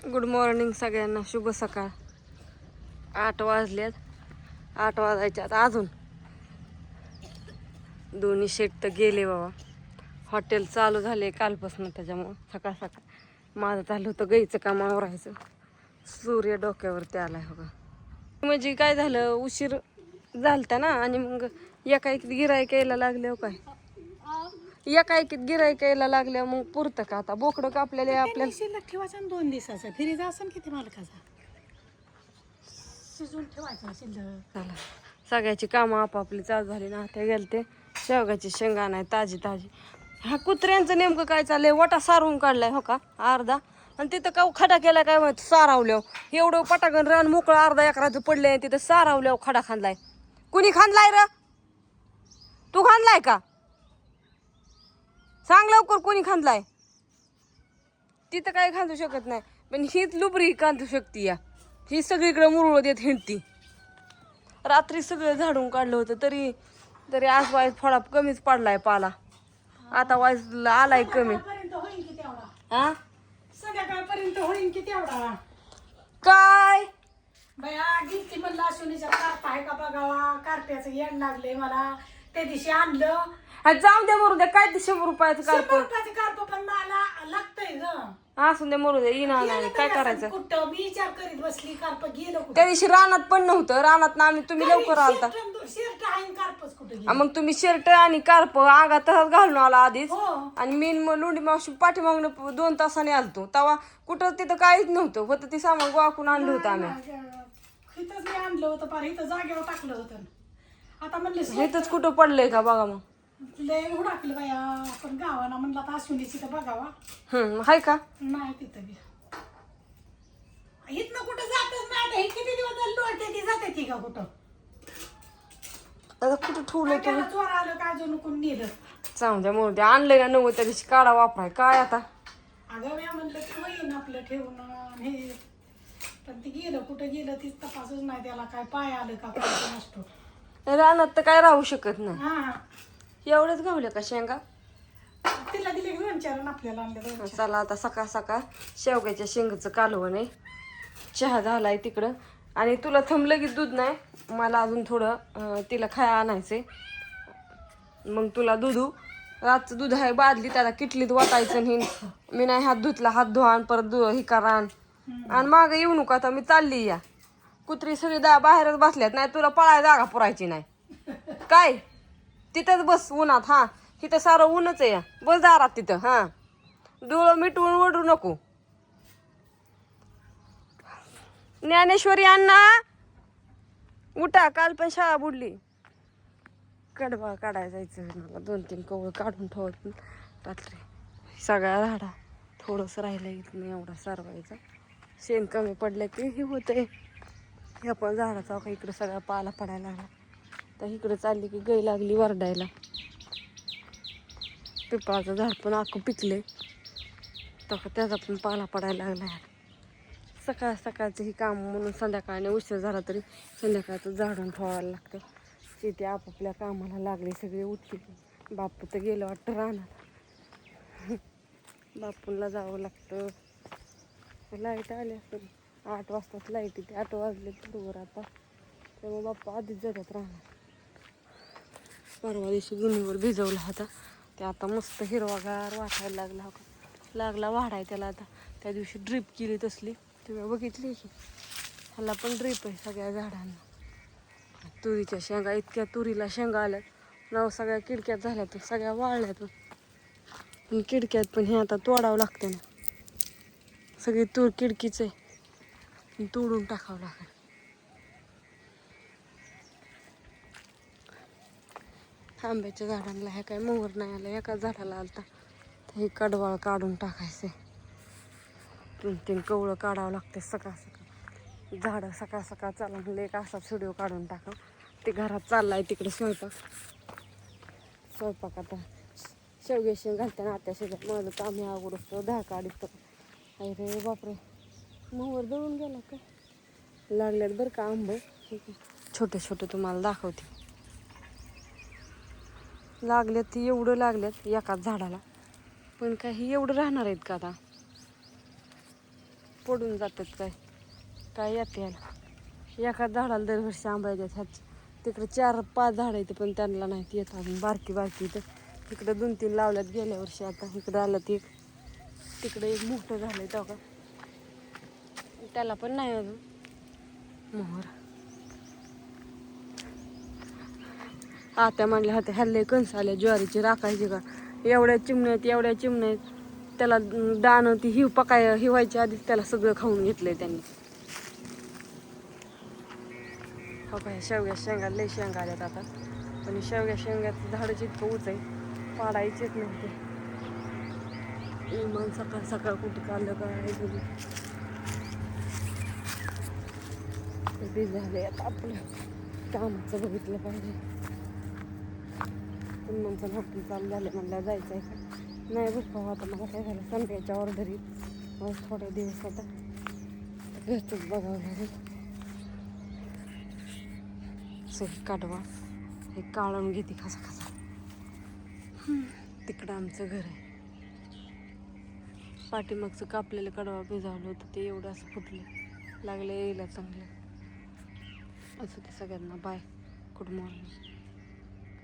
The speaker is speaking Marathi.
गुड मॉर्निंग सगळ्यांना, शुभ सकाळ. 8 वाजल्यात. 8 वाजायच्यात अजून. दोन्ही शेट तर गेले बाबा. हॉटेल चालू झाले कालपासून, त्याच्यामुळं सकाळ सकाळ माझं चाललं होतं गाईचं काम आवरायचं. सूर्य डोक्यावरती आलाय बघा. म्हणजे काय झालं, उशीर झालता ना, आणि मग एकाएकीत गिराईक यायला लागल्यावर काय एकाएकीत गिराईक यायला लागल्यावर मग पुरतं का आता. बोकडं कापलेले आपल्याला शिल्लक ठेवायचा 2 दिवसाचा फ्रीज असेल किती मालकाचा शिजून ठेवायचा शिल्लक. चला, सगळ्याची कामं आपापली चालू झाली ना. ते गेलते शेवगाची शेंगा नाही ताजी ताजी. ह्या कुत्र्यांचं नेमकं काय चाललंय, वटा सारवून काढलाय हो का अर्धा, आणि तिथं का खडा केला काय माहित सारावल्यावर. एवढं पटाकन रान मोकळं अर्धा एकराचं पडलंय, तिथं सारावल्यावर खडा खांदलाय. कुणी खांदलाय र? तू खांदलाय का? सांग लवकर, कोणी खांदलाय? तिथं काही खांदू शकत नाही, पण हीच लुबरी खांदू शकते या. ही सगळीकडे मुरळ देत हिंडती. रात्री सगळं झाडून काढलं होतं, तरी तरी आज वाईज थोडा कमीच पडलाय पाला. आता वाईज आलाय कमी. होईन की तेवढा, हा संध्याकाळपर्यंत होईन की तेवढा. काय बया गिरती म्हणलं अश्विनीच्या कार्प आहे का बघावा. कार्प्याचं येण लागले मला. त्या दिवशी आणलं. जाऊ द्या, मरू द्या. काय ते 100 रुपयाचं 100 कार्प रुपयाचं कार्प पण मला लागतंय ग. असून दे, मरू द्या. इना नाही काय करायचं. कुठं मी विचार करीत बसली कार्प गेलं कुठं. त्या दिवशी रानात पण नव्हतं. रानात ना आम्ही, तुम्ही लवकर आलता. शर्ट आहे कार्पच कुठं गेलं. मग तुम्ही शर्ट आणि कार्प अंगात तसंच घालून आला आधीच. हो. आणि मी लुंडी मावशी पाठीमागणं 2 तासाने आलतो. तेव्हा कुठं तिथं काहीच नव्हतं. होतं ती सामान गोळाकून आणलं होतं आम्ही. इथंच मी आणलं होतं, पार इथं जागेवर टाकलं होतं. आता म्हणले इथंच कुठं पडलंय का बघा मग. लय उडाकलं बाया. आपण गावाला म्हणलं आता अश्विनीची तर बघावा. हाय का? नाही तिथं बी इथनं कुठं जातच नाही. आता हे किती दिवस झाले लोळते ती जाते ती का कुठं. आता कुठं ठेवलंय तुम्ही? त्याला चोर आलं का अजून कोण नेलं. सांग द्या, म्हणून द्या. आणलंय ना नव्हतं, त्या दिवशी काढा वापराय काय आता. अगं मी म्हणलं की होईन आपलं ठेवून आणि हे, पण ते गेलं कुठं गेलं ती तपासच नाही. त्याला काय पाय आलं का काय नसतो. रानात तर काय राहू शकत नाही. हा एवढंच घावलं का शेंगा? तिला दिले 2-4 आपल्याला आणलं 2-4. चला आता सकाळ सकाळ शेवग्याच्या शेंगाचं कालवण आहे. चहा झालाय तिकडं. आणि तुला थांबलं की दूध नाही, मला अजून थोडं तिला खाया आणायचंय. मग तुला दूध, रातचं दूध आहे बादली, त्याला किटलीत वाटायचं. आणि मी नाही हात धुतला, हात धुवान परत ही करा. आणि मागं येऊ नका आता, मी चालली या. कुत्री सगळी बाहेरच बसल्यात, नाही तुला पळाय जागा पुरायची नाही काय. तिथंच बस उन्हात. हा तिथं सारं ऊनच आहे. बस दारात तिथं. हा डोळं मिटवून ओढू नको. ज्ञानेश्वरी अण्णा उठा, काल पण शाळा बुडली. कडबा काढायला जायचं मला. 2-3 कवळ काढून ठेवत रात्री. सगळ्या झाडा थोडंसं राहिलं इथं एवढा सारवायचा. शेण कमी पडलं की हे होतंय. हे पण झाडाचा का इकडं सगळा पाला पडायला लागला. तर इकडं चालली की गाय लागली वरडायला. पिंपळाचं झाड पण आखू पिकले, तर त्याचा पण पाला पडायला लागला. सकाळ सकाळचं ही काम म्हणून संध्याकाळने उशीर झाला तरी संध्याकाळचं झाडून ठेवायला लागतं. शेती आपापल्या कामाला लागले, सगळे उठले. बापू तर गेलं वाटतं रानात. बापूला जावं लागतं. लाईट आली असेल 8 वाजताच लाईट येते. 8 वाजले बरोबर आता. त्यामुळे बाप्पा आधीच जातात राहणार. परवा दिवशी गुन्हेवर भिजवला होता, ते आता मस्त हिरवागार वाटायला लागला वाढाय त्याला. आता त्या दिवशी ड्रीप केली तसली, तुम्ही बघितली की. ह्याला पण ड्रीप आहे सगळ्या झाडांना. तुरीच्या शेंगा, इतक्या तुरीला शेंगा आल्यात नाव. सगळ्या किडक्यात झाल्यात, सगळ्या वाळल्यात. पण किडक्यात पण हे आता तोडावं लागतं ना. सगळी तूर किडकीच आहे, तोडून टाकावं लागेल. आंब्याच्या झाडांना ह्या काय मोहर नाही आला. एका झाडाला आलता, तर हे कडवाळ काढून टाकायचे. 2-3 कवळं काढावं लागते सकाळ सकाळ. झाडं सकाळ सकाळ चालू म्हणलं एक असा व्हिडिओ काढून टाका. ते घरात चाललाय तिकडे स्वयंपाक आता शेवगे घालते ना आत्या शेजात. माझं काम हे अगोदर असतं, धाळ काढित. अरे बापरे, मोहर दळून गेला का. लागल्यात बरं का आंब, छोटे छोटे तुम्हाला दाखवते. लागल्यात एवढं लागल्यात एकाच झाडाला, पण काही एवढं राहणार आहेत का आता. पडून जातात काय काय येते याला. एका झाडाला दरवर्षी आंबा येतात ह्याच. तिकडे 4-5 झाडं येते पण त्यांना नाहीत येत अजून, बारकी बारकी. तर तिकडे 2-3 लावल्यात गेल्या वर्षी. आता इकडं आलं ते तिकडे एक मोठं झालंय तेव्हा, त्याला पण नाही अजून मोहर. आत्या म्हणल्या होत्या हल्ले कणस आले ज्वारीची राखायची का, एवढ्या चिमण्या आहेत. त्याला दाणं ती हिवायच्या आधीच त्याला सगळं खाऊन घेतलंय त्यांनी. हो काय शेवग्या शेंगा लय शेंगा आल्यात आता, पण शेवग्या शेंगाचं झाडच इतकं उंच आहे, पाडायचेच नाही ते. इमान सकाळ सकाळ कुठं चाललं काय बघू. ते झाले आता आपलं कामाचं बघितलं पाहिजे. इमानचं नोकरी चालू झालं म्हणलं जायचं आहे का नाही बघ. आता मला काय झालं संध्याच्या ऑर्डरी थोडे दिवस आता घरचंच बघावं लागेल. सही काढवा हे काढून घेते खसा. तिकडं आमचं घर आहे. पाठीमागचं कापलेलं कडवा भिजावलं होतं ते एवढं असं फुटलं लागलं यायला चांगलं. असं ते सगळ्यांना बाय, गुड मॉर्निंग.